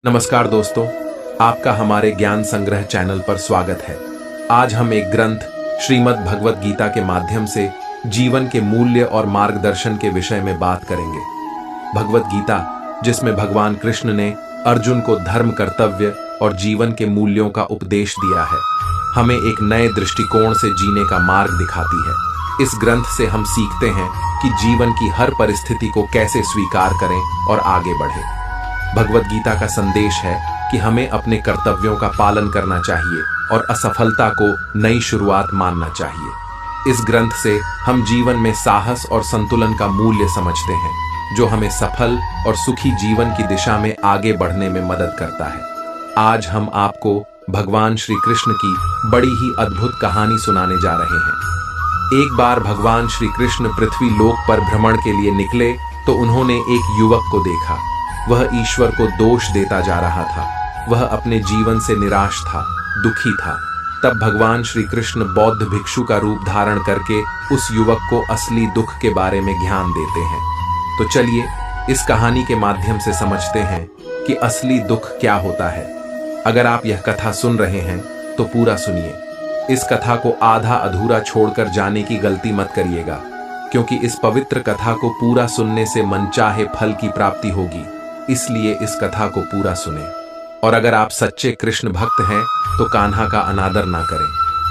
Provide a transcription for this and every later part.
नमस्कार दोस्तों, आपका हमारे ज्ञान संग्रह चैनल पर स्वागत है। आज हम एक ग्रंथ श्रीमद् भगवत गीता के माध्यम से जीवन के मूल्य और मार्गदर्शन के विषय में बात करेंगे। भगवत गीता, जिसमें भगवान कृष्ण ने अर्जुन को धर्म, कर्तव्य और जीवन के मूल्यों का उपदेश दिया है, हमें एक नए दृष्टिकोण से जीने का मार्ग दिखाती है। इस ग्रंथ से हम सीखते हैं कि जीवन की हर परिस्थिति को कैसे स्वीकार करें और आगे बढ़ें। भगवत गीता का संदेश है कि हमें अपने कर्तव्यों का पालन करना चाहिए और असफलता को नई शुरुआत मानना चाहिए। इस ग्रंथ से हम जीवन में साहस और संतुलन का मूल्य समझते हैं, जो हमें सफल और सुखी जीवन की दिशा में आगे बढ़ने में मदद करता है। आज हम आपको भगवान श्री कृष्ण की बड़ी ही अद्भुत कहानी सुनाने जा रहे हैं। एक बार भगवान श्री कृष्ण पृथ्वी लोक पर भ्रमण के लिए निकले तो उन्होंने एक युवक को देखा। वह ईश्वर को दोष देता जा रहा था। वह अपने जीवन से निराश था, दुखी था। तब भगवान श्री कृष्ण बौद्ध भिक्षु का रूप धारण करके उस युवक को असली दुख के बारे में ज्ञान देते हैं। तो चलिए इस कहानी के माध्यम से समझते हैं कि असली दुख क्या होता है। अगर आप यह कथा सुन रहे हैं तो पूरा सुनिए। इस कथा को आधा अधूरा छोड़कर जाने की गलती मत करिएगा, क्योंकि इस पवित्र कथा को पूरा सुनने से मनचाहे फल की प्राप्ति होगी। इसलिए इस कथा को पूरा सुने। और अगर आप सच्चे कृष्ण भक्त हैं तो कान्हा का अनादर ना करें।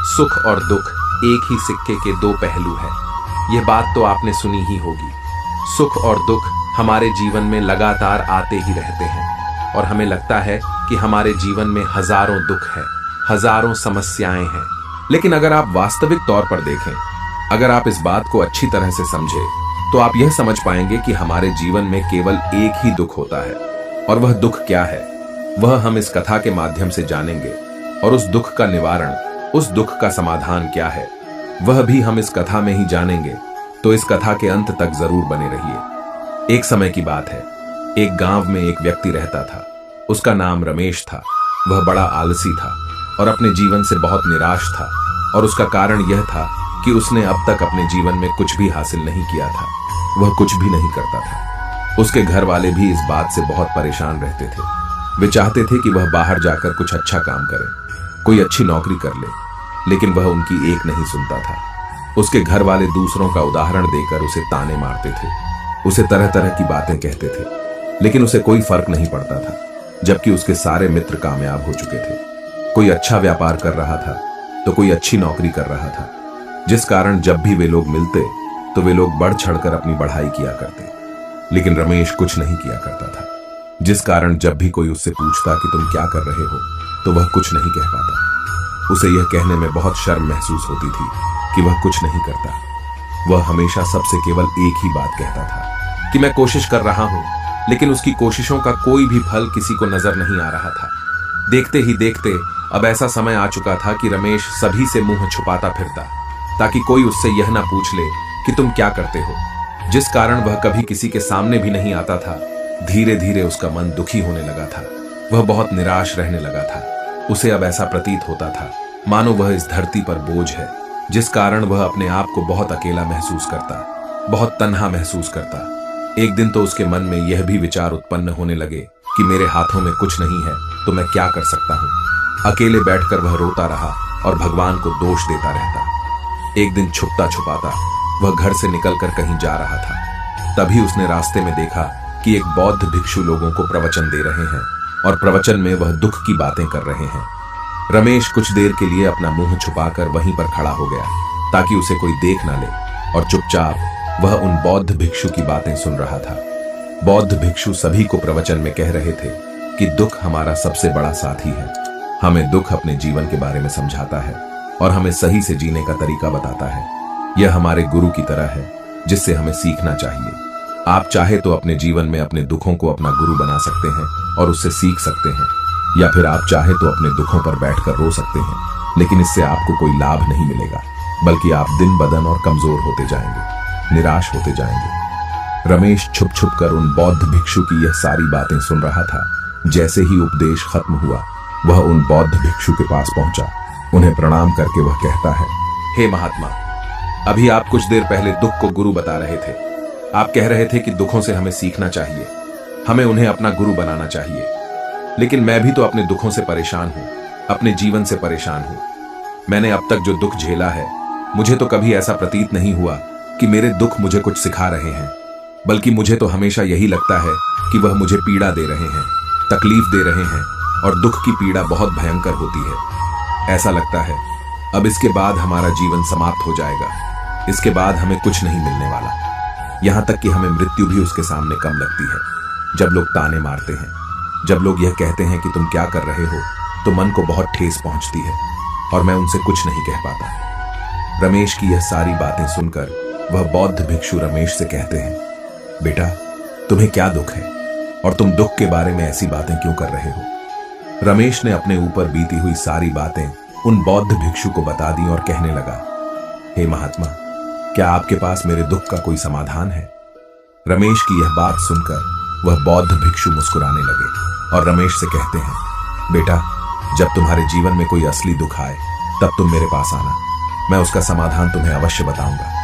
सुख और दुख एक ही सिक्के के दो पहलू है। यह बात तो आपने सुनी ही होगी। सुख और दुख हमारे जीवन में लगातार आते ही रहते हैं और हमें लगता है कि हमारे जीवन में हजारों दुख है, हजारों समस्याएं हैं। लेकिन अगर आप वास्तविक तौर पर देखें, अगर आप इस बात को अच्छी तरह से समझें, तो आप यह समझ पाएंगे कि हमारे जीवन में केवल एक ही दुख होता है। और वह दुख क्या है, वह हम इस कथा के माध्यम से जानेंगे। और उस दुख का निवारण, उस दुख का समाधान क्या है, वह भी हम इस कथा में ही जानेंगे। तो इस कथा के अंत तक जरूर बने रहिए। एक समय की बात है, एक गांव में एक व्यक्ति रहता था। उसका नाम रमेश था। वह बड़ा आलसी था और अपने जीवन से बहुत निराश था। और उसका कारण यह था कि उसने अब तक अपने जीवन में कुछ भी हासिल नहीं किया था। वह कुछ भी नहीं करता था। उसके घर वाले भी इस बात से बहुत परेशान रहते थे। वे चाहते थे कि वह बाहर जाकर कुछ अच्छा काम करे, कोई अच्छी नौकरी कर ले, लेकिन वह उनकी एक नहीं सुनता था। उसके घर वाले दूसरों का उदाहरण देकर उसे ताने मारते थे, उसे तरह तरह की बातें कहते थे, लेकिन उसे कोई फर्क नहीं पड़ता था, जबकि उसके सारे मित्र कामयाब हो चुके थे। कोई अच्छा व्यापार कर रहा था तो कोई अच्छी नौकरी कर रहा था, जिस कारण जब भी वे लोग मिलते तो वे लोग बढ़ चढ़कर अपनी बढ़ाई किया करते। लेकिन रमेश कुछ नहीं किया करता था, जिस कारण जब भी कोई उससे पूछता कि तुम क्या कर रहे हो, तो वह कुछ नहीं कह पाता। उसे यह कहने में बहुत शर्म महसूस होती थी कि वह कुछ नहीं करता। वह हमेशा सबसे केवल एक ही बात कहता था कि मैं कोशिश कर रहा हूं, लेकिन उसकी कोशिशों का कोई भी फल किसी को नजर नहीं आ रहा था। देखते ही देखते अब ऐसा समय आ चुका था कि रमेश सभी से मुंह छुपाता फिरता, ताकि कोई उससे यह ना पूछ ले कि तुम क्या करते हो, जिस कारण वह कभी किसी के सामने भी नहीं आता था। धीरे धीरे उसका मन दुखी होने लगा था। वह बहुत निराश रहने लगा था। उसे अब ऐसा प्रतीत होता था मानो वह इस धरती पर बोझ है, जिस कारण वह अपने आप को बहुत अकेला महसूस करता, बहुत तन्हा महसूस करता। एक दिन तो उसके मन में यह भी विचार उत्पन्न होने लगे कि मेरे हाथों में कुछ नहीं है तो मैं क्या कर सकता हूं। अकेले बैठकर वह रोता रहा और भगवान को दोष देता रहता। एक दिन छुपता छुपाता वह घर से निकलकर कहीं जा रहा था। तभी उसने रास्ते में देखा कि एक बौद्ध भिक्षु लोगों को प्रवचन दे रहे हैं और प्रवचन में वह दुख की बातें कर रहे हैं। रमेश कुछ देर के लिए अपना मुंह छुपाकर वहीं पर खड़ा हो गया, ताकि उसे कोई देख ना ले, और चुपचाप वह उन बौद्ध भिक्षु की बातें सुन रहा था। बौद्ध भिक्षु सभी को प्रवचन में कह रहे थे कि दुख हमारा सबसे बड़ा साथी है। हमें दुख अपने जीवन के बारे में समझाता है और हमें सही से जीने का तरीका बताता है। यह हमारे गुरु की तरह है, जिससे हमें सीखना चाहिए। आप चाहे तो अपने जीवन में अपने दुखों को अपना गुरु बना सकते हैं और उससे सीख सकते हैं, या फिर आप चाहे तो अपने दुखों पर बैठकर रो सकते हैं, लेकिन इससे आपको कोई लाभ नहीं मिलेगा, बल्कि आप दिन ब दिन और कमजोर होते जाएंगे, निराश होते जाएंगे। रमेश छुप छुप कर उन बौद्ध भिक्षु की यह सारी बातें सुन रहा था। जैसे ही उपदेश खत्म हुआ, वह उन बौद्ध भिक्षु के पास पहुंचा। उन्हें प्रणाम करके वह कहता है, हे महात्मा, अभी आप कुछ देर पहले दुख को गुरु बता रहे थे। आप कह रहे थे कि दुखों से हमें सीखना चाहिए, हमें उन्हें अपना गुरु बनाना चाहिए। लेकिन मैं भी तो अपने दुखों से परेशान हूं, अपने जीवन से परेशान हूं। मैंने अब तक जो दुख झेला है, मुझे तो कभी ऐसा प्रतीत नहीं हुआ कि मेरे दुख मुझे कुछ सिखा रहे हैं, बल्कि मुझे तो हमेशा यही लगता है कि वह मुझे पीड़ा दे रहे हैं, तकलीफ दे रहे हैं, और दुख की पीड़ा बहुत भयंकर होती है। ऐसा लगता है अब इसके बाद हमारा जीवन समाप्त हो जाएगा, इसके बाद हमें कुछ नहीं मिलने वाला। यहां तक कि हमें मृत्यु भी उसके सामने कम लगती है। जब लोग ताने मारते हैं, जब लोग यह कहते हैं कि तुम क्या कर रहे हो, तो मन को बहुत ठेस पहुंचती है और मैं उनसे कुछ नहीं कह पाता। रमेश की यह सारी बातें सुनकर वह बौद्ध भिक्षु रमेश से कहते हैं, बेटा तुम्हें क्या दुख है और तुम दुख के बारे में ऐसी बातें क्यों कर रहे हो? रमेश ने अपने ऊपर बीती हुई सारी बातें उन बौद्ध भिक्षु को बता दी और कहने लगा, हे महात्मा, क्या आपके पास मेरे दुख का कोई समाधान है? रमेश की यह बात सुनकर वह बौद्ध भिक्षु मुस्कुराने लगे और रमेश से कहते हैं, बेटा जब तुम्हारे जीवन में कोई असली दुख आए तब तुम मेरे पास आना, मैं उसका समाधान तुम्हें अवश्य बताऊंगा।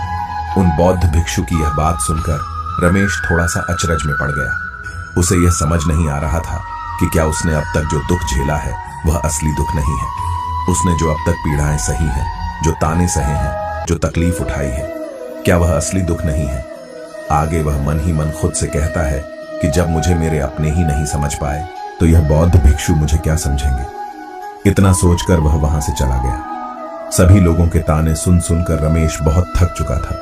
उन बौद्ध भिक्षु की यह बात सुनकर रमेश थोड़ा सा अचरज में पड़ गया। उसे यह समझ नहीं आ रहा था कि क्या उसने अब तक जो दुख झेला है वह असली दुख नहीं है। उसने जो अब तक पीड़ाएं सही हैं, जो ताने सहे हैं, जो तकलीफ उठाई है, क्या वह असली दुख नहीं है? आगे वह मन ही मन खुद से कहता है कि जब मुझे मेरे अपने ही नहीं समझ पाए तो यह बौद्ध भिक्षु मुझे क्या समझेंगे। इतना सोचकर वह वहां से चला गया। सभी लोगों के ताने सुन सुनकर रमेश बहुत थक चुका था,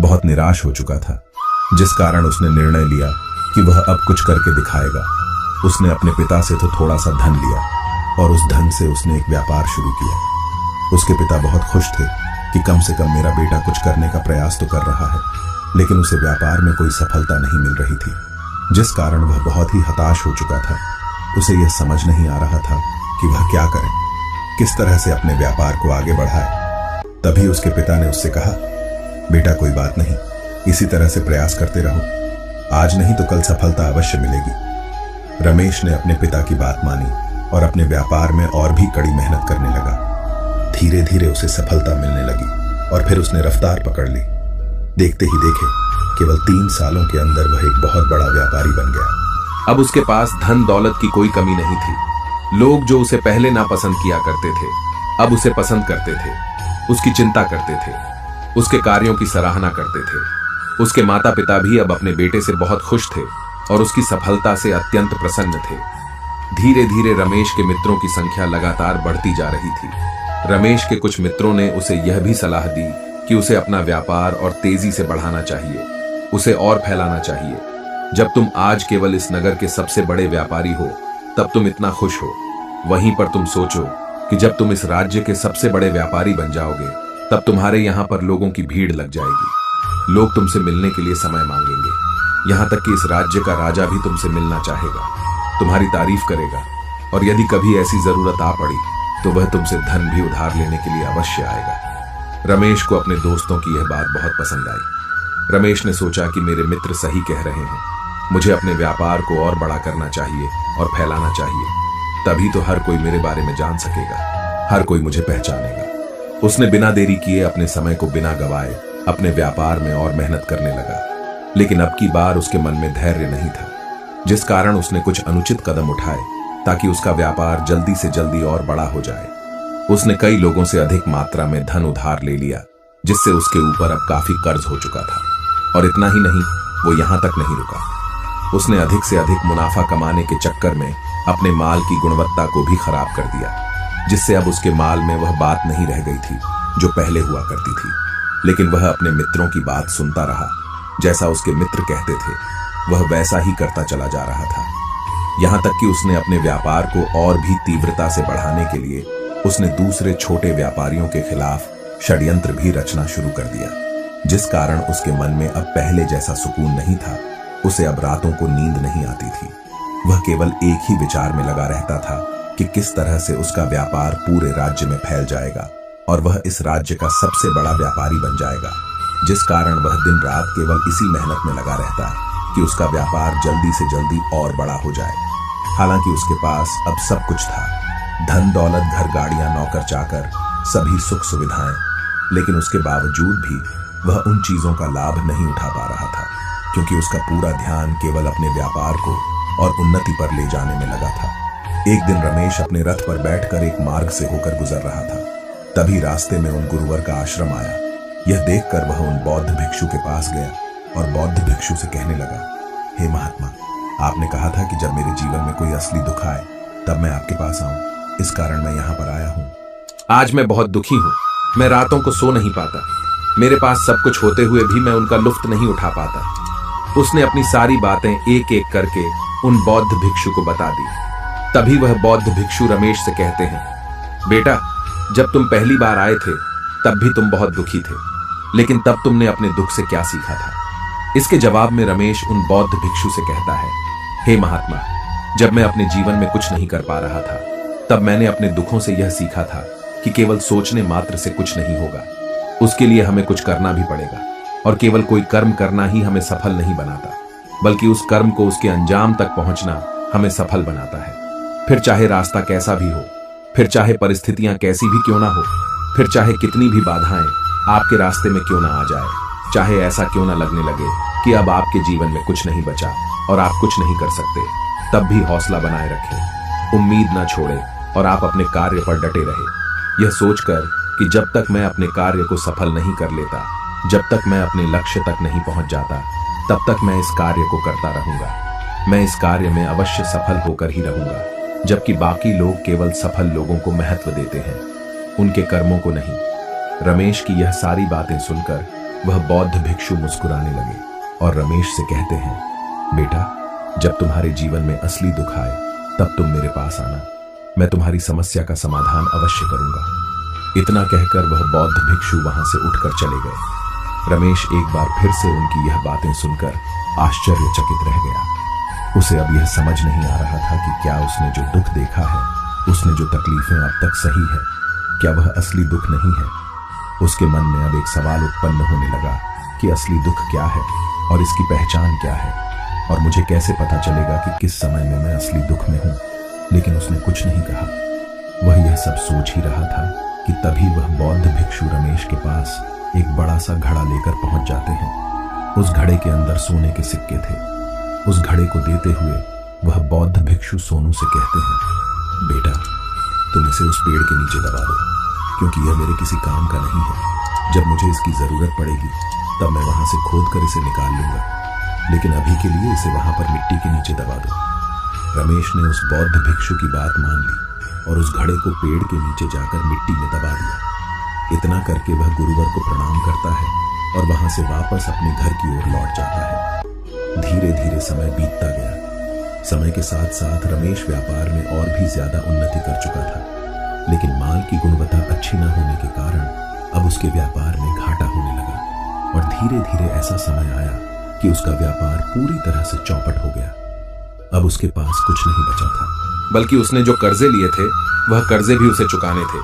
बहुत निराश हो चुका था, जिस कारण उसने निर्णय लिया कि वह अब कुछ करके दिखाएगा। उसने अपने पिता से तो थोड़ा सा धन लिया और उस धन से उसने एक व्यापार शुरू किया। उसके पिता बहुत खुश थे कि कम से कम मेरा बेटा कुछ करने का प्रयास तो कर रहा है, लेकिन उसे व्यापार में कोई सफलता नहीं मिल रही थी, जिस कारण वह बहुत ही हताश हो चुका था। उसे यह समझ नहीं आ रहा था कि वह क्या करे, किस तरह से अपने व्यापार को आगे बढ़ाए। तभी उसके पिता ने उससे कहा, बेटा कोई बात नहीं, इसी तरह से प्रयास करते रहो, आज नहीं तो कल सफलता अवश्य मिलेगी। रमेश ने अपने पिता की बात मानी और अपने व्यापार में और भी कड़ी मेहनत करने लगा। धीरे धीरे उसे सफलता मिलने लगी और फिर उसने रफ्तार पकड़ ली। देखते ही देखे केवल 3 सालों के अंदर वह एक बहुत बड़ा व्यापारी बन गया। अब उसके पास धन दौलत की कोई कमी नहीं थी। लोग जो उसे पहले नापसंद किया करते थे, अब उसे पसंद करते थे, उसकी चिंता करते थे, उसके कार्यों की सराहना करते थे। उसके माता पिता भी अब अपने बेटे से बहुत खुश थे और उसकी सफलता से अत्यंत प्रसन्न थे। धीरे धीरे रमेश के मित्रों की संख्या लगातार बढ़ती जा रही थी। रमेश के कुछ मित्रों ने उसे यह भी सलाह दी कि उसे अपना व्यापार और तेजी से बढ़ाना चाहिए, उसे और फैलाना चाहिए। जब तुम आज केवल इस नगर के सबसे बड़े व्यापारी हो तब तुम इतना खुश हो, वहीं पर तुम सोचो कि जब तुम इस राज्य के सबसे बड़े व्यापारी बन जाओगे तब तुम्हारे यहाँ पर लोगों की भीड़ लग जाएगी। लोग तुमसे मिलने के लिए समय मांगेंगे, यहाँ तक कि इस राज्य का राजा भी तुमसे मिलना चाहेगा, तुम्हारी तारीफ करेगा, और यदि कभी ऐसी जरूरत आ पड़ी तो वह तुमसे धन भी उधार लेने के लिए अवश्य आएगा। रमेश को अपने दोस्तों की यह बात बहुत पसंद आई। रमेश ने सोचा कि मेरे मित्र सही कह रहे हैं, मुझे अपने व्यापार को और बड़ा करना चाहिए और फैलाना चाहिए, तभी तो हर कोई मेरे बारे में जान सकेगा, हर कोई मुझे पहचानेगा। उसने बिना देरी किए अपने समय को बिना गवाए अपने व्यापार में और मेहनत करने लगा। लेकिन अब की बार उसके मन में धैर्य नहीं था, जिस कारण उसने कुछ अनुचित कदम उठाए ताकि उसका व्यापार जल्दी से जल्दी और बड़ा हो जाए। उसने कई लोगों से अधिक मात्रा में धन उधार ले लिया, जिससे उसके ऊपर अब काफी कर्ज हो चुका था। और इतना ही नहीं, वो यहां तक नहीं रुका। उसने अधिक से अधिक मुनाफा कमाने के चक्कर में अपने माल की गुणवत्ता को भी खराब कर दिया, जिससे अब उसके माल में वह बात नहीं रह गई थी जो पहले हुआ करती थी। लेकिन वह अपने मित्रों की बात सुनता रहा। जैसा उसके मित्र कहते थे वह वैसा ही करता चला जा रहा था। यहां तक कि उसने अपने व्यापार को और भी तीव्रता से बढ़ाने के लिए उसने दूसरे छोटे व्यापारियों के खिलाफ षड्यंत्र भी रचना शुरू कर दिया, जिस कारण उसके मन में अब पहले जैसा सुकून नहीं था। उसे अब रातों को नींद नहीं आती थी। वह केवल एक ही विचार में लगा रहता था कि किस तरह से उसका व्यापार पूरे राज्य में फैल जाएगा और वह इस राज्य का सबसे बड़ा व्यापारी बन जाएगा, जिस कारण वह दिन रात केवल इसी मेहनत में लगा रहता कि उसका व्यापार जल्दी से जल्दी और बड़ा हो जाए। हालांकि उसके पास अब सब कुछ था, धन दौलत, घर, गाड़ियां, नौकर चाकर, सभी सुख सुविधाएं, लेकिन उसके बावजूद भी वह उन चीजों का लाभ नहीं उठा पा रहा था, क्योंकि उसका पूरा ध्यान केवल अपने व्यापार को और उन्नति पर ले जाने में लगा था। एक दिन रमेश अपने रथ पर बैठकर एक मार्ग से होकर गुजर रहा था। तभी रास्ते में उन गुरुवर का आश्रम आया। यह देखकर वह उन बौद्ध भिक्षु के पास गया और बौद्ध भिक्षु से कहने लगा, हे महात्मा, आपने कहा था कि जब मेरे जीवन में कोई असली दुख आए तब मैं आपके पास आऊं। इस कारण मैं यहाँ पर आया हूँ। आज मैं बहुत दुखी हूँ। मैं रातों को सो नहीं पाता। मेरे पास सब कुछ होते हुए भी मैं उनका लुफ्त नहीं उठा पाता। उसने अपनी सारी बातें एक एक करके उन बौद्ध भिक्षु को बता दी। तभी वह बौद्ध भिक्षु रमेश से कहते हैं, बेटा, जब तुम पहली बार आए थे तब भी तुम बहुत दुखी थे, लेकिन तब तुमने अपने दुख से क्या सीखा था? इसके जवाब में रमेश उन बौद्ध भिक्षु से कहता है, हे महात्मा, जब मैं अपने जीवन में कुछ नहीं कर पा रहा था तब मैंने अपने दुखों से यह सीखा था कि केवल सोचने मात्र से कुछ नहीं होगा। उसके लिए हमें कुछ करना भी पड़ेगा, और केवल कोई कर्म करना ही हमें सफल नहीं बनाता, बल्कि उस कर्म को उसके अंजाम तक पहुंचना हमें सफल बनाता है। फिर चाहे रास्ता कैसा भी हो, फिर चाहे परिस्थितियां कैसी भी क्यों ना हो, फिर चाहे कितनी भी बाधाएं आपके रास्ते में क्यों ना आ जाए, चाहे ऐसा क्यों ना लगने लगे कि अब आपके जीवन में कुछ नहीं बचा और आप कुछ नहीं कर सकते, तब भी हौसला बनाए रखें, उम्मीद ना छोड़े और आप अपने कार्य पर डटे रहे, यह सोचकर कि जब तक मैं अपने कार्य को सफल नहीं कर लेता, जब तक मैं अपने लक्ष्य तक नहीं पहुंच जाता, तब तक मैं इस कार्य को करता रहूंगा। मैं इस कार्य में अवश्य सफल होकर ही रहूंगा, जबकि बाकी लोग केवल सफल लोगों को महत्व देते हैं, उनके कर्मों को नहीं। रमेश की यह सारी बातें सुनकर वह बौद्ध भिक्षु मुस्कुराने लगे और रमेश से कहते हैं, बेटा, जब तुम्हारे जीवन में असली दुख आए तब तुम मेरे पास आना, मैं तुम्हारी समस्या का समाधान अवश्य करूंगा। इतना कहकर वह बौद्ध भिक्षु वहां से उठकर चले गए। रमेश एक बार फिर से उनकी यह बातें सुनकर आश्चर्यचकित रह गया। उसे अब यह समझ नहीं आ रहा था कि क्या उसने जो दुख देखा है, उसने जो तकलीफें अब तक सही है, क्या वह असली दुख नहीं है? उसके मन में अब एक सवाल उत्पन्न होने लगा कि असली दुख क्या है और इसकी पहचान क्या है, और मुझे कैसे पता चलेगा कि किस समय में मैं असली दुख में हूं। लेकिन उसने कुछ नहीं कहा। वह यह सब सोच ही रहा था कि तभी वह बौद्ध भिक्षु रमेश के पास एक बड़ा सा घड़ा लेकर पहुंच जाते हैं। उस घड़े के अंदर सोने के सिक्के थे। उस घड़े को देते हुए वह बौद्ध भिक्षु सोनू से कहते हैं, बेटा, तुम इसे उस पेड़ के नीचे दबा दो, क्योंकि यह मेरे किसी काम का नहीं है। जब मुझे इसकी जरूरत पड़ेगी तब मैं वहां से खोद कर इसे निकाल लूंगा, लेकिन अभी के लिए इसे वहां पर मिट्टी के नीचे दबा दो। रमेश ने उस बौद्ध भिक्षु की बात मान ली और उस घड़े को पेड़ के नीचे जाकर मिट्टी में दबा दिया। इतना करके वह गुरुवर को प्रणाम करता है और वहां से वापस अपने घर की ओर लौट जाता है। धीरे धीरे समय बीतता गया। समय के साथ साथ रमेश व्यापार में और भी ज्यादा उन्नति कर चुका था, लेकिन माल की गुणवत्ता अच्छी न होने के कारण अब उसके व्यापार में घाटा होने लगा और धीरे धीरे ऐसा समय आया कि उसका व्यापार पूरी तरह से चौपट हो गया। अब उसके पास कुछ नहीं बचा था, बल्कि उसने जो कर्जे लिए थे वह कर्जे भी उसे चुकाने थे।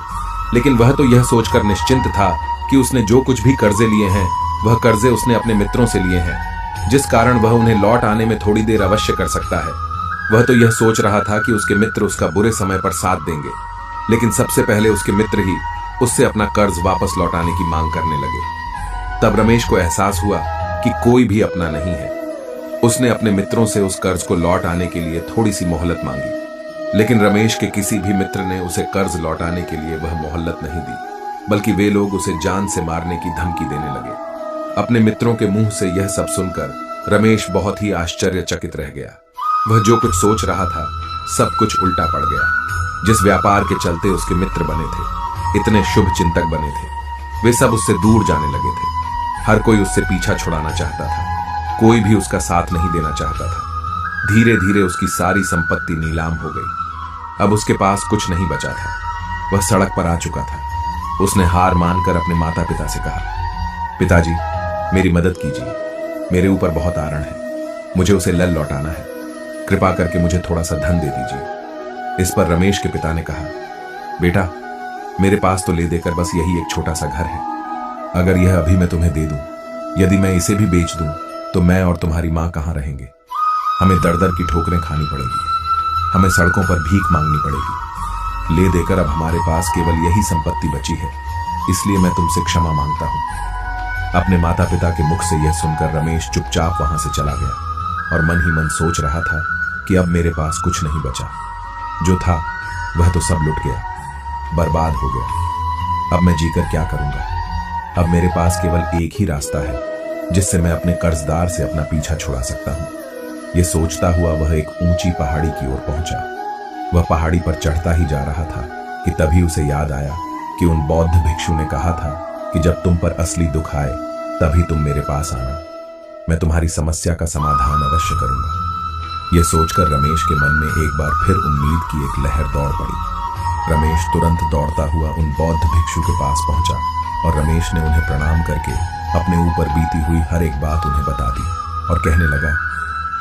लेकिन वह तो यह सोचकर निश्चिंत था कि उसने जो कुछ भी कर्जे लिए हैं वह कर्जे उसने अपने मित्रों से लिए हैं, जिस कारण वह उन्हें लौट आने में थोड़ी देर अवश्य कर सकता है। वह तो यह सोच रहा था कि उसके मित्र उसका बुरे समय पर साथ देंगे, लेकिन सबसे पहले उसके मित्र ही उससे अपना कर्ज वापस लौटाने की मांग करने लगे। तब रमेश को एहसास हुआ कि कोई भी अपना नहीं है। उसने अपने मित्रों से उस कर्ज को लौट आने के लिए थोड़ी सी मोहलत मांगी, लेकिन रमेश के किसी भी मित्र ने उसे कर्ज लौटाने के लिए वह मोहलत नहीं दी, बल्कि वे लोग उसे जान से मारने की धमकी देने लगे। अपने मित्रों के मुंह से यह सब सुनकर रमेश बहुत ही आश्चर्यचकित रह गया। वह जो कुछ सोच रहा था सब कुछ उल्टा पड़ गया। जिस व्यापार के चलते उसके मित्र बने थे, इतने शुभ चिंतक बने थे, वे सब उससे दूर जाने लगे थे। हर कोई उससे पीछा छुड़ाना चाहता था, कोई भी उसका साथ नहीं देना चाहता था। धीरे धीरे उसकी सारी संपत्ति नीलाम हो गई। अब उसके पास कुछ नहीं बचा था। वह सड़क पर आ चुका था। उसने हार मानकर अपने माता पिता से कहा, पिताजी, मेरी मदद कीजिए, मेरे ऊपर बहुत आरण है, मुझे उसे लल लौटाना है, कृपा करके मुझे थोड़ा सा धन दे दीजिए। इस पर रमेश के पिता ने कहा, बेटा, मेरे पास तो ले देकर बस यही एक छोटा सा घर है। अगर यह अभी मैं तुम्हें दे दूं, यदि मैं इसे भी बेच दूं, तो मैं और तुम्हारी मां कहां रहेंगे? हमें दर दर की ठोकरें खानी पड़ेगी, हमें सड़कों पर भीख मांगनी पड़ेगी। ले देकर अब हमारे पास केवल यही संपत्ति बची है, इसलिए मैं तुमसे क्षमा मांगता हूं। अपने माता पिता के मुख से यह सुनकर रमेश चुपचाप वहां से चला गया और मन ही मन सोच रहा था कि अब मेरे पास कुछ नहीं बचा। जो था वह तो सब लुट गया, बर्बाद हो गया। अब मैं जीकर क्या करूंगा? अब मेरे पास केवल एक ही रास्ता है जिससे मैं अपने कर्जदार से अपना पीछा छुड़ा सकता हूं। यह सोचता हुआ वह एक ऊंची पहाड़ी की ओर पहुंचा। वह पहाड़ी पर चढ़ता ही जा रहा था कि तभी उसे याद आया कि उन बौद्ध भिक्षु ने कहा था कि जब तुम पर असली दुख आए तभी तुम मेरे पास आना, मैं तुम्हारी समस्या का समाधान अवश्य करूंगा। यह सोचकर रमेश के मन में एक बार फिर उम्मीद की एक लहर दौड़ पड़ी। रमेश तुरंत दौड़ता हुआ उन बौद्ध भिक्षु के पास पहुंचा और रमेश ने उन्हें प्रणाम करके अपने ऊपर बीती हुई हर एक बात उन्हें बता दी और कहने लगा,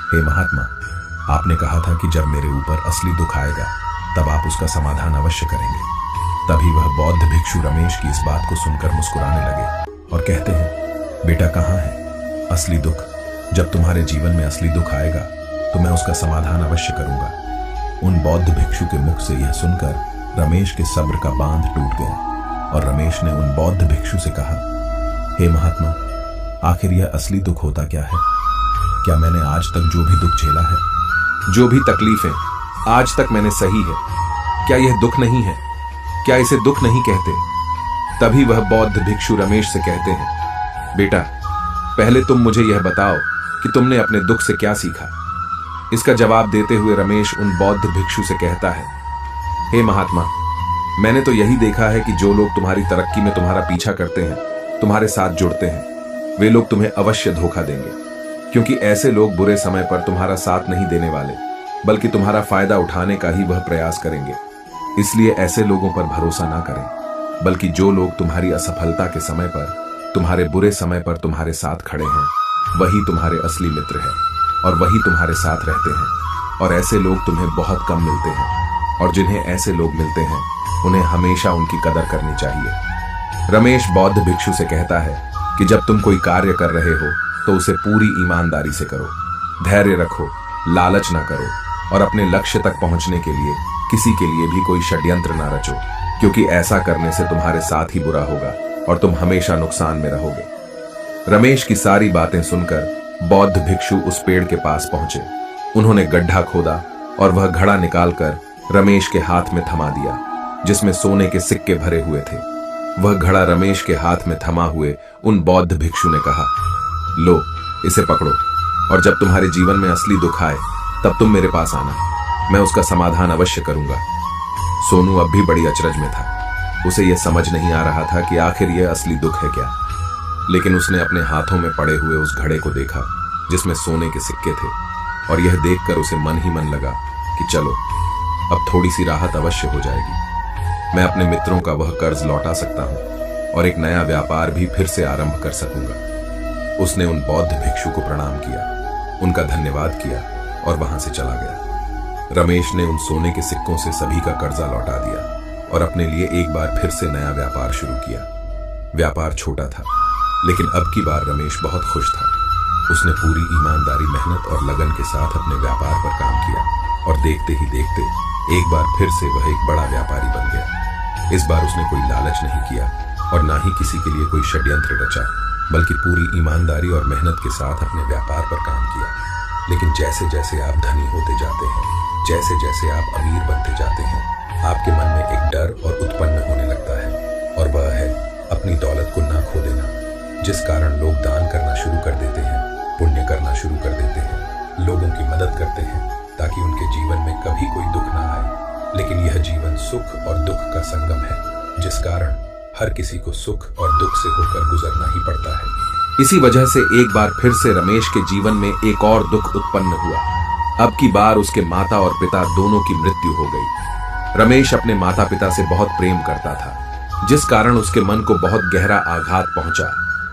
हे महात्मा, आपने कहा था कि जब मेरे ऊपर असली दुख आएगा तब आप उसका समाधान अवश्य करेंगे। तभी वह बौद्ध भिक्षु रमेश की इस बात को सुनकर मुस्कुराने लगे और कहते हैं, बेटा कहाँ है असली दुख? जब तुम्हारे जीवन में असली दुख आएगा तो मैं उसका समाधान अवश्य करूंगा। उन बौद्ध भिक्षु के मुख से यह सुनकर रमेश के सब्र का बांध टूट गया और रमेश ने उन बौद्ध भिक्षु से कहा, हे महात्मा, आखिर यह असली दुख होता क्या है? क्या मैंने आज तक जो भी दुख झेला है, जो भी तकलीफें आज तक मैंने सही है, क्या यह दुख नहीं है? क्या इसे दुख नहीं कहते? तभी वह बौद्ध भिक्षु रमेश से कहते हैं, बेटा पहले तुम मुझे यह बताओ कि तुमने अपने दुख से क्या सीखा। इसका जवाब देते हुए रमेश उन बौद्ध भिक्षु से कहता है, हे महात्मा, मैंने तो यही देखा है कि जो लोग तुम्हारी तरक्की में तुम्हारा पीछा करते हैं, तुम्हारे साथ जुड़ते हैं, वे लोग तुम्हें अवश्य धोखा देंगे, क्योंकि ऐसे लोग बुरे समय पर तुम्हारा साथ नहीं देने वाले, बल्कि तुम्हारा फायदा उठाने का ही वह प्रयास करेंगे। इसलिए ऐसे लोगों पर भरोसा ना करें, बल्कि जो लोग तुम्हारी असफलता के समय पर, तुम्हारे बुरे समय पर तुम्हारे साथ खड़े हैं, वही तुम्हारे असली मित्र हैं और वही तुम्हारे साथ रहते हैं। और ऐसे लोग तुम्हें बहुत कम मिलते हैं, और जिन्हें ऐसे लोग मिलते हैं उन्हें हमेशा उनकी कदर करनी चाहिए। रमेश बौद्ध भिक्षु से कहता है कि जब तुम कोई कार्य कर रहे हो तो उसे पूरी ईमानदारी से करो, धैर्य रखो, लालच ना करो और अपने लक्ष्य तक पहुंचने के लिए किसी के लिए भी कोई षड्यंत्र ना रचो, क्योंकि ऐसा करने से तुम्हारे साथ ही बुरा होगा और तुम हमेशा नुकसान में रहोगे। रमेश की सारी बातें सुनकर बौद्ध भिक्षु उस पेड़ के पास पहुंचे। उन्होंने गड्ढा खोदा और वह घड़ा निकालकर रमेश के हाथ में थमा दिया, जिसमें सोने के सिक्के भरे हुए थे। वह घड़ा रमेश के हाथ में थमा हुए उन बौद्ध भिक्षु ने कहा, लो इसे पकड़ो, और जब तुम्हारे जीवन में असली दुख आए तब तुम मेरे पास आना, मैं उसका समाधान अवश्य करूंगा। सोनू अब भी बड़ी अचरज में था। उसे यह समझ नहीं आ रहा था कि आखिर यह असली दुख है क्या, लेकिन उसने अपने हाथों में पड़े हुए उस घड़े को देखा जिसमें सोने के सिक्के थे, और यह देखकर उसे मन ही मन लगा कि चलो अब थोड़ी सी राहत अवश्य हो जाएगी। मैं अपने मित्रों का वह कर्ज लौटा सकता हूं और एक नया व्यापार भी फिर से आरंभ कर सकूंगा। उसने उन बौद्ध भिक्षु को प्रणाम किया, उनका धन्यवाद किया और वहां से चला गया। रमेश ने उन सोने के सिक्कों से सभी का कर्जा लौटा दिया और अपने लिए एक बार फिर से नया व्यापार शुरू किया। व्यापार छोटा था, लेकिन अब की बार रमेश बहुत खुश था। उसने पूरी ईमानदारी, मेहनत और लगन के साथ अपने व्यापार पर काम किया और देखते ही देखते एक बार फिर से वह एक बड़ा व्यापारी बन गया। इस बार उसने कोई लालच नहीं किया और ना ही किसी के लिए कोई षड्यंत्र रचा, बल्कि पूरी ईमानदारी और मेहनत के साथ अपने व्यापार पर काम किया। लेकिन जैसे जैसे आप धनी होते जाते हैं, जैसे जैसे आप अमीर बनते जाते हैं, आपके मन में एक डर और उत्पन्न होने लगता है, और वह है अपनी दौलत को ना खो देना, जिस कारण लोग दान करना शुरू कर देते हैं, पुण्य करना शुरू कर देते हैं, लोगों की मदद करते हैं ताकि उनके जीवन में कभी कोई दुख ना आए। लेकिन यह जीवन सुख और दुख का संगम है, जिस कारण हर किसी को सुख और दुख से होकर गुजरना ही पड़ता है। इसी वजह से एक बार फिर से रमेश के जीवन में एक और दुख उत्पन्न हुआ। अब की बार उसके माता और पिता दोनों की मृत्यु हो गई। रमेश अपने माता पिता से बहुत प्रेम करता था, जिस कारण उसके मन को बहुत गहरा आघात पहुंचा।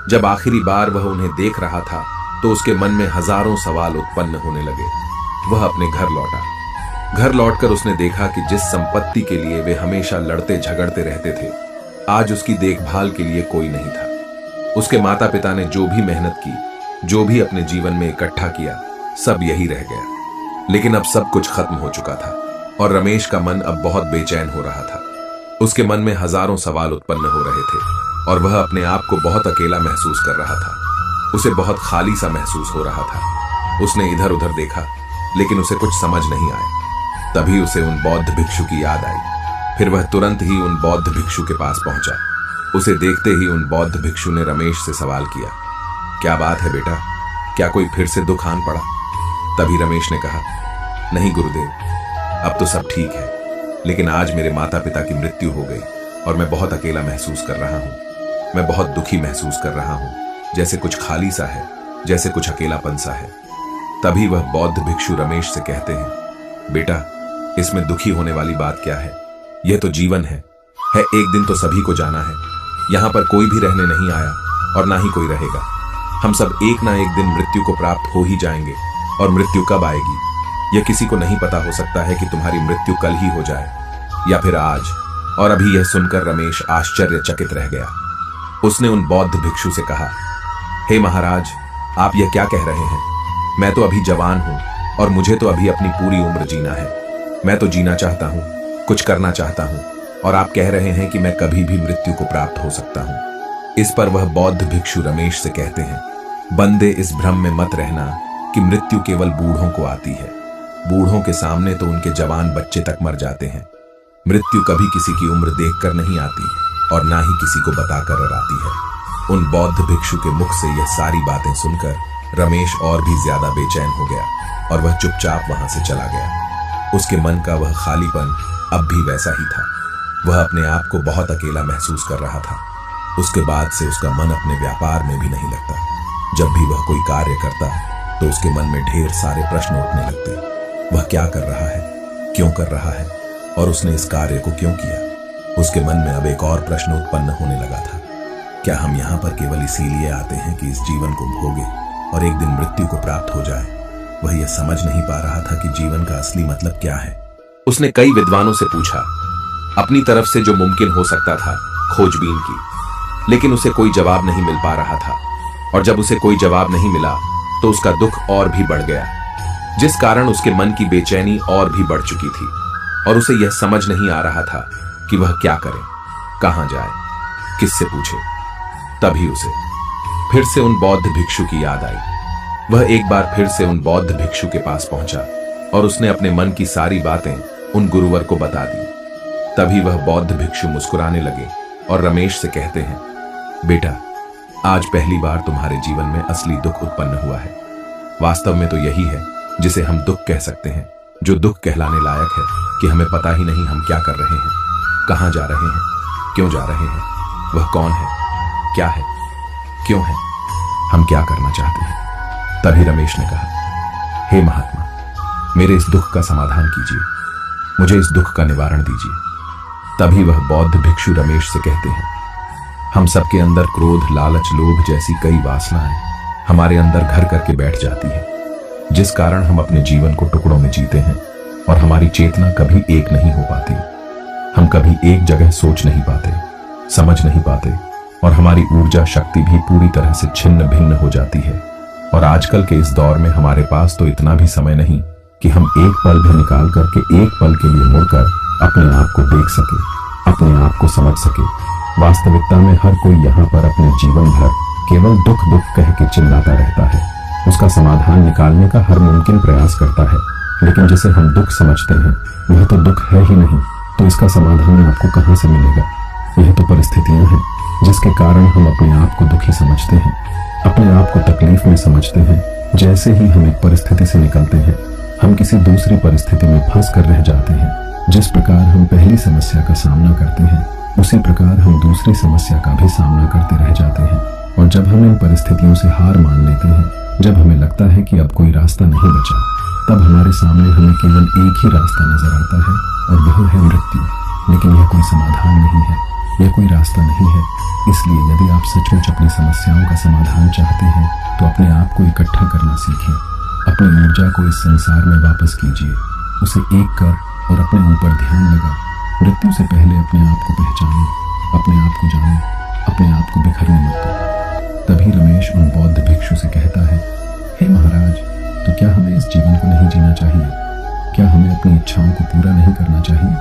जब आखिरी बार वह उन्हें देख रहा था तो उसके मन में हजारों सवाल उत्पन्न होने लगे। वह अपने घर लौटा। घर लौटकर उसने देखा कि जिस संपत्ति के लिए वे हमेशा लड़ते झगड़ते रहते थे, आज उसकी देखभाल के लिए कोई नहीं था। उसके माता पिता ने जो भी मेहनत की, जो भी अपने जीवन में इकट्ठा किया, सब यही रह गया। लेकिन अब सब कुछ खत्म हो चुका था और रमेश का मन अब बहुत बेचैन हो रहा था। उसके मन में हजारों सवाल उत्पन्न हो रहे थे और वह अपने आप को बहुत अकेला महसूस कर रहा था। उसे बहुत खाली सा महसूस हो रहा था। उसने इधर उधर देखा, लेकिन उसे कुछ समझ नहीं आया। तभी उसे उन बौद्ध भिक्षु की याद आई। फिर वह तुरंत ही उन बौद्ध भिक्षु के पास पहुंचा। उसे देखते ही उन बौद्ध भिक्षु ने रमेश से सवाल किया, क्या बात है बेटा, क्या कोई फिर से दुख आन पड़ा? तभी रमेश ने कहा, नहीं गुरुदेव, अब तो सब ठीक है, लेकिन आज मेरे माता पिता की मृत्यु हो गई और मैं बहुत अकेला महसूस कर रहा हूं। मैं बहुत दुखी महसूस कर रहा हूं, जैसे कुछ खाली सा है, जैसे कुछ अकेलापन सा है। तभी वह बौद्ध भिक्षु रमेश से कहते हैं, बेटा, इसमें दुखी होने वाली बात क्या है? यह तो जीवन है, एक दिन तो सभी को जाना है। यहां पर कोई भी रहने नहीं आया और ना ही कोई रहेगा। हम सब एक ना एक दिन मृत्यु को प्राप्त हो ही जाएंगे, और मृत्यु कब आएगी यह किसी को नहीं पता। हो सकता है कि तुम्हारी मृत्यु कल ही हो जाए या फिर आज। और अभी यह सुनकर रमेश आश्चर्यचकित रह गया। उसने उन बौद्ध भिक्षु से कहा, हे महाराज, आप यह क्या कह रहे हैं? मैं तो अभी जवान हूं और मुझे तो अभी अपनी पूरी उम्र जीना है। मैं तो जीना चाहता हूं, कुछ करना चाहता हूं, और आप कह रहे हैं कि मैं कभी भी मृत्यु को प्राप्त हो सकता हूं। इस पर वह बौद्ध भिक्षु रमेश से कहते हैं, बंदे, इस भ्रम में मत रहना कि मृत्यु केवल बूढ़ों को आती है। बूढ़ों के सामने तो उनके जवान बच्चे तक मर जाते हैं। मृत्यु कभी किसी की उम्र देखकर नहीं आती और ना ही किसी को बताकर आती है। उन बौद्ध भिक्षु के मुख से यह सारी बातें सुनकर रमेश और भी ज्यादा बेचैन हो गया और वह चुपचाप वहां से चला गया। उसके मन का वह खालीपन अब भी वैसा ही था। वह अपने आप को बहुत अकेला महसूस कर रहा था। उसके बाद से उसका मन अपने व्यापार में भी नहीं लगता। जब भी वह कोई कार्य करता तो उसके मन में ढेर सारे प्रश्न उठने लगते। वह क्या कर रहा है, क्यों कर रहा है, और उसने इस कार्य को क्यों किया? उसके मन में अब एक और प्रश्न उत्पन्न होने लगा था, क्या हम यहाँ पर केवल इसीलिए आते हैं कि इस जीवन को भोगे और एक दिन मृत्यु को प्राप्त हो जाए? वह यह समझ नहीं पा रहा था कि जीवन का असली मतलब क्या है। उसने कई विद्वानों से पूछा, अपनी तरफ से जो मुमकिन हो सकता था खोजबीन की, लेकिन उसे कोई जवाब नहीं मिल पा रहा था। और जब उसे कोई जवाब नहीं मिला तो उसका दुख और भी बढ़ गया, जिस कारण उसके मन की बेचैनी और भी बढ़ चुकी थी और उसे यह समझ नहीं आ रहा था कि वह क्या करे, कहां जाए, किससे पूछे। तभी उसे फिर से उन बौद्ध भिक्षु की याद आई। वह एक बार फिर से उन बौद्ध भिक्षु के पास पहुंचा और उसने अपने मन की सारी बातें उन गुरुवर को बता दी। तभी वह बौद्ध भिक्षु मुस्कुराने लगे और रमेश से कहते हैं, बेटा, आज पहली बार तुम्हारे जीवन में असली दुख उत्पन्न हुआ है। वास्तव में तो यही है जिसे हम दुख कह सकते हैं, जो दुख कहलाने लायक है कि हमें पता ही नहीं हम क्या कर रहे हैं, कहां जा रहे हैं, क्यों जा रहे हैं, वह कौन है, क्या है, क्यों है, हम क्या करना चाहते हैं। तभी रमेश ने कहा, हे महात्मा, मेरे इस दुख का समाधान कीजिए, मुझे इस दुख का निवारण दीजिए। तभी वह बौद्ध भिक्षु रमेश से कहते हैं, हम सबके अंदर क्रोध, लालच, लोभ जैसी कई वासनाएं हमारे अंदर घर करके बैठ जाती है, जिस कारण हम अपने जीवन को टुकड़ों में जीते हैं और हमारी चेतना कभी एक नहीं हो पाती। हम कभी एक जगह सोच नहीं पाते, समझ नहीं पाते और हमारी ऊर्जा शक्ति भी पूरी तरह से छिन्न भिन्न हो जाती है। और आजकल के इस दौर में हमारे पास तो इतना भी समय नहीं कि हम एक पल भी निकाल करके एक पल के लिए मुड़कर अपने आप को देख सके, अपने आप को समझ सके। वास्तविकता में हर कोई यहाँ पर अपने जीवन भर केवल दुख दुख कह के चिल्लाता रहता है, उसका समाधान निकालने का हर मुमकिन प्रयास करता है, लेकिन जिसे हम दुख समझते हैं वह तो दुख है ही नहीं, तो इसका समाधान आपको कहां से मिलेगा? यह तो परिस्थितियां हैं जिसके कारण हम अपने आप को दुखी समझते हैं, अपने आप को तकलीफ में समझते हैं। जैसे ही हम एक परिस्थिति से निकलते हैं, हम किसी दूसरी परिस्थिति में फंस कर रह जाते हैं। जिस प्रकार हम पहली समस्या का सामना करते हैं, उसी प्रकार हम दूसरी समस्या का भी सामना करते रह जाते हैं। और जब हम इन परिस्थितियों से हार मान लेते हैं, जब हमें लगता है कि अब कोई रास्ता नहीं बचा, तब हमारे सामने हमें केवल एक ही रास्ता नजर आता है और वह है मृत्यु। लेकिन यह कोई समाधान नहीं है, यह कोई रास्ता नहीं है। इसलिए यदि आप सचमुच अपनी समस्याओं का समाधान चाहते हैं तो अपने आप को इकट्ठा करना सीखें, अपनी ऊर्जा को इस संसार में वापस कीजिए, उसे एक कर और अपने ऊपर ध्यान लगा। मृत्यु से पहले अपने आप को पहचानें, अपने आप को जानें, अपने आप को बिखरने मत दो। तभी रमेश उन बौद्ध भिक्षु से कहता है, हे महाराज, तो क्या हमें इस जीवन को नहीं जीना चाहिए? क्या हमें अपनी इच्छाओं को पूरा नहीं करना चाहिए?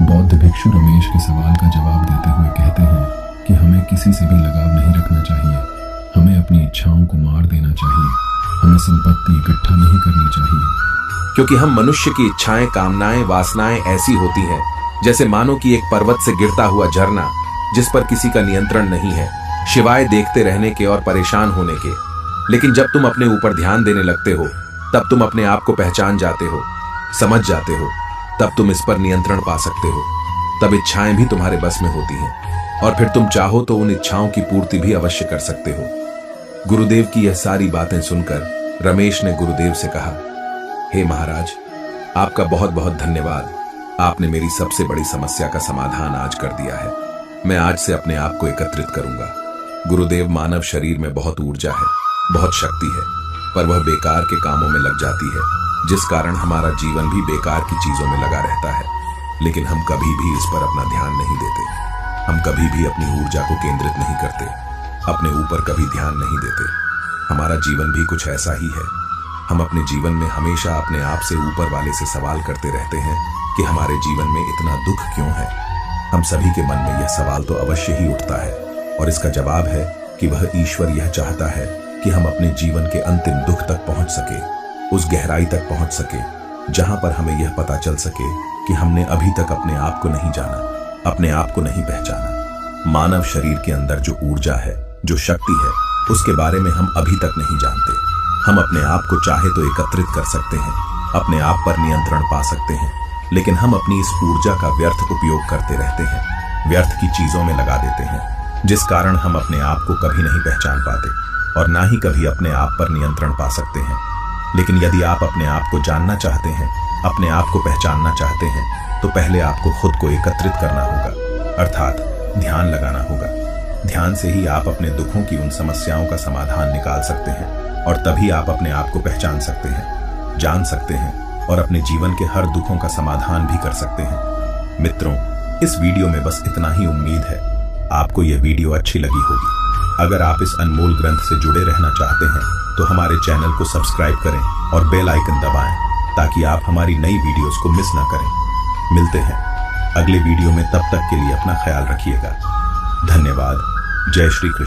बौद्ध भिक्षु रमेश के सवाल का जवाब देते हुए कहते हैं कि हमें किसी से भी लगाव नहीं रखना चाहिए, हमें अपनी इच्छाओं को मार देना चाहिए, हमें संपत्ति इकट्ठा नहीं करनी चाहिए, क्योंकि हम मनुष्य की इच्छाएं, कामनाएं, वासनाएं ऐसी होती हैं जैसे मानो कि एक पर्वत से गिरता हुआ झरना जिस पर किसी का नियंत्रण नहीं है, शिवाय देखते रहने के और परेशान होने के। लेकिन जब तुम अपने ऊपर ध्यान देने लगते हो तब तुम अपने आप को पहचान जाते हो, समझ जाते हो, तब तुम इस पर नियंत्रण पा सकते हो। तब इच्छाएं भी तुम्हारे बस में होती हैं और फिर तुम चाहो तो उन इच्छाओं की पूर्ति भी अवश्य कर सकते हो। गुरुदेव की यह सारी बातें सुनकर रमेश ने गुरुदेव से कहा, हे महाराज, आपका बहुत बहुत धन्यवाद। आपने मेरी सबसे बड़ी समस्या का समाधान आज कर दिया है। मैं आज से अपने आप को एकत्रित करूंगा। गुरुदेव, मानव शरीर में बहुत ऊर्जा है, बहुत शक्ति है, पर वह बेकार के कामों में लग जाती है, जिस कारण हमारा जीवन भी बेकार की चीजों में लगा रहता है। लेकिन हम कभी भी इस पर अपना ध्यान नहीं देते। हम कभी भी अपनी ऊर्जा को केंद्रित नहीं करते, अपने ऊपर कभी ध्यान नहीं देते। हमारा जीवन भी कुछ ऐसा ही है। हम अपने जीवन में हमेशा अपने आप से ऊपर वाले से सवाल करते रहते हैं कि हमारे जीवन में इतना दुख क्यों है। हम सभी के मन में यह सवाल तो अवश्य ही उठता है, और इसका जवाब है कि वह ईश्वर यह चाहता है कि हम अपने जीवन के अंतिम दुख तक पहुंच सके, उस गहराई तक पहुंच सके जहां पर हमें यह पता चल सके कि हमने अभी तक अपने आप को नहीं जाना, अपने आप को नहीं पहचाना। मानव शरीर के अंदर जो ऊर्जा है, जो शक्ति है, उसके बारे में हम अभी तक नहीं जानते। हम अपने आप को चाहे तो एकत्रित कर सकते हैं, अपने आप पर नियंत्रण पा सकते हैं, लेकिन हम अपनी इस ऊर्जा का व्यर्थ उपयोग करते रहते हैं, व्यर्थ की चीजों में लगा देते हैं, जिस कारण हम अपने आप को कभी नहीं पहचान पाते और ना ही कभी अपने आप पर नियंत्रण पा सकते हैं। लेकिन यदि आप अपने आप को जानना चाहते हैं, अपने आप को पहचानना चाहते हैं, तो पहले आपको खुद को एकत्रित करना होगा, अर्थात ध्यान लगाना होगा। ध्यान से ही आप अपने दुखों की उन समस्याओं का समाधान निकाल सकते हैं और तभी आप अपने आप को पहचान सकते हैं, जान सकते हैं और अपने जीवन के हर दुखों का समाधान भी कर सकते हैं। मित्रों, इस वीडियो में बस इतना ही। उम्मीद है आपको यह वीडियो अच्छी लगी होगी। अगर आप इस अनमोल ग्रंथ से जुड़े रहना चाहते हैं तो हमारे चैनल को सब्सक्राइब करें और बेल आइकन दबाएं ताकि आप हमारी नई वीडियोस को मिस ना करें। मिलते हैं अगले वीडियो में, तब तक के लिए अपना ख्याल रखिएगा। धन्यवाद। जय श्री कृष्ण।